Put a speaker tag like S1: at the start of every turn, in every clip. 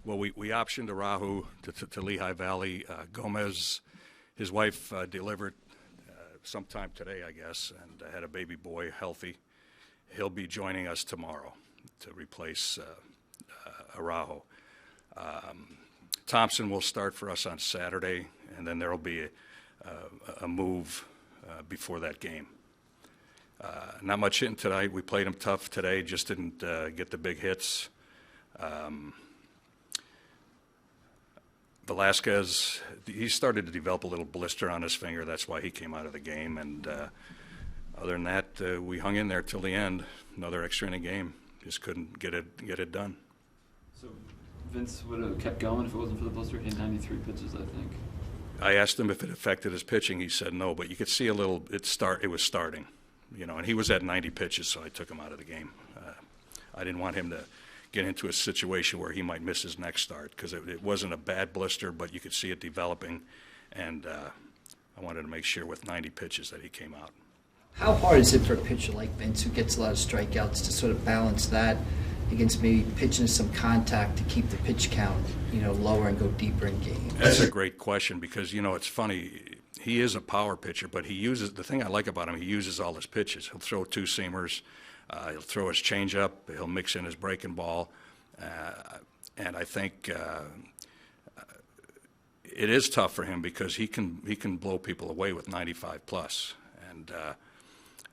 S1: Well, we optioned Arahu to Lehigh Valley. Gomez, his wife, delivered sometime today, I guess, and had a baby boy, healthy. He'll be joining us tomorrow to replace Arahu. Thompson will start for us on Saturday, and then there will be a move before that game. Not much hitting tonight. We played him tough today, just didn't get the big hits. Velazquez, he started to develop a little blister on his finger. That's why he came out of the game. And other than that, we hung in there till the end. Another extra inning game. Just couldn't get it done.
S2: So Vince would have kept going if it wasn't for the blister. He had 93 pitches, I think.
S1: I asked him if it affected his pitching. He said no, but you could see a little. It was starting, and he was at 90 pitches, so I took him out of the game. I didn't want him to get into a situation where he might miss his next start because it wasn't a bad blister, but you could see it developing, and I wanted to make sure with 90 pitches that he came out.
S3: How hard is it for a pitcher like Vince, who gets a lot of strikeouts, to sort of balance that against maybe pitching some contact to keep the pitch count, lower and go deeper in games?
S1: That's a great question because, it's funny. He is a power pitcher, but the thing I like about him, he uses all his pitches. He'll throw two-seamers. He'll throw his changeup. He'll mix in his breaking ball. And I think it is tough for him because he can blow people away with 95 plus. And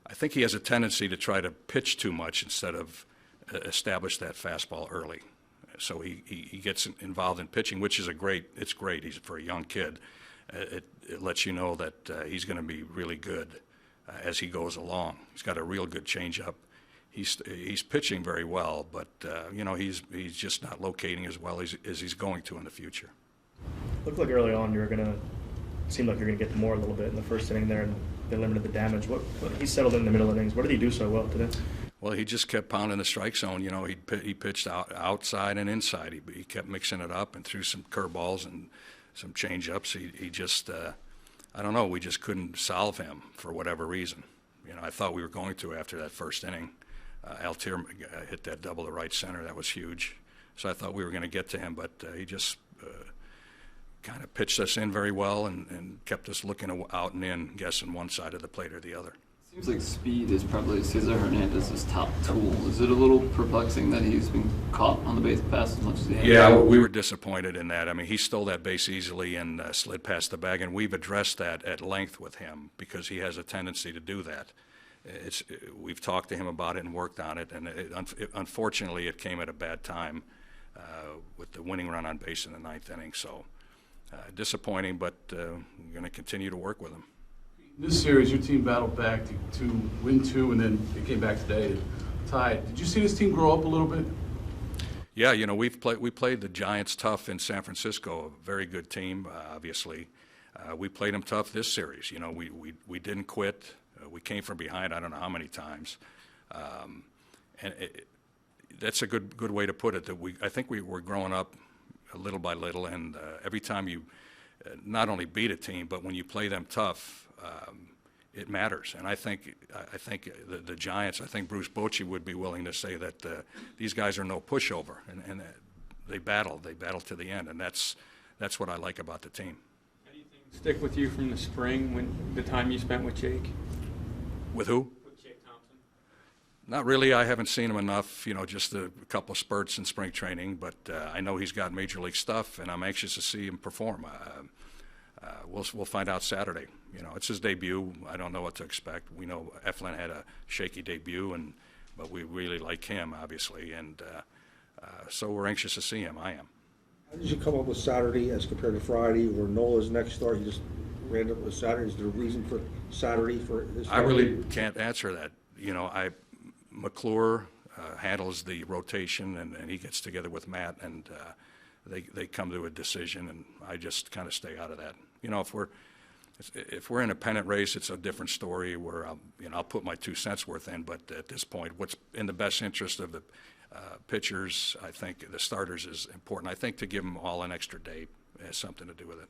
S1: I think he has a tendency to try to pitch too much instead of establish that fastball early. So he gets involved in pitching, which is it's great. He's for a young kid. It lets you know that he's going to be really good as he goes along. He's got a real good changeup. He's pitching very well, but he's just not locating as well as he's going to in the future.
S4: Looked like early on seemed like you're gonna get more a little bit in the first inning there, and they limited the damage. What he settled in the middle innings. What did he do so well today?
S1: Well, he just kept pounding the strike zone. He pitched outside and inside. He kept mixing it up and threw some curveballs and some change-ups. He just I don't know. We just couldn't solve him for whatever reason. I thought we were going to after that first inning. Altier hit that double to right center. That was huge. So I thought we were going to get to him, but he just kind of pitched us in very well and kept us looking out and in, guessing one side of the plate or the other.
S2: Seems like speed is probably Cesar Hernandez's top tool. Is it a little perplexing that he's been caught on the base pass as much as he has?
S1: Yeah, we were disappointed in that. I mean, he stole that base easily and slid past the bag, and we've addressed that at length with him because he has a tendency to do that. We've talked to him about it and worked on it, and unfortunately it came at a bad time with the winning run on base in the ninth inning. So disappointing, but we're going to continue to work with him.
S5: This series, your team battled back to win two, and then they came back today and tied. Did you see this team grow up a little bit?
S1: Yeah, we played the Giants tough in San Francisco, a very good team, obviously. We played them tough this series. We didn't quit. We came from behind I don't know how many times. And that's a good way to put it, that I think we were growing up little by little, and every time you not only beat a team, but when you play them tough, it matters. And I think the Giants, I think Bruce Bochy would be willing to say that these guys are no pushover, and they battle to the end, and that's what I like about the team.
S6: Anything stick with you from the spring, when the time you spent with Jake?
S1: With who?
S6: With Jake Thompson.
S1: Not really. I haven't seen him enough, just a couple of spurts in spring training, but I know he's got major league stuff, and I'm anxious to see him perform. We'll find out Saturday. It's his debut. I don't know what to expect. We know Eflin had a shaky debut, but we really like him, obviously, and so we're anxious to see him. I am.
S7: How did you come up with Saturday as compared to Friday or Nola's next start? You just ran up with Saturday. Is there a reason for Saturday for this?
S1: I really can't answer that. McClure handles the rotation, and he gets together with Matt, and they come to a decision, and I just kind of stay out of that. If we're in a pennant race, it's a different story where I'll put my 2 cents worth in. But at this point, what's in the best interest of the pitchers, I think the starters, is important. I think to give them all an extra day has something to do with it.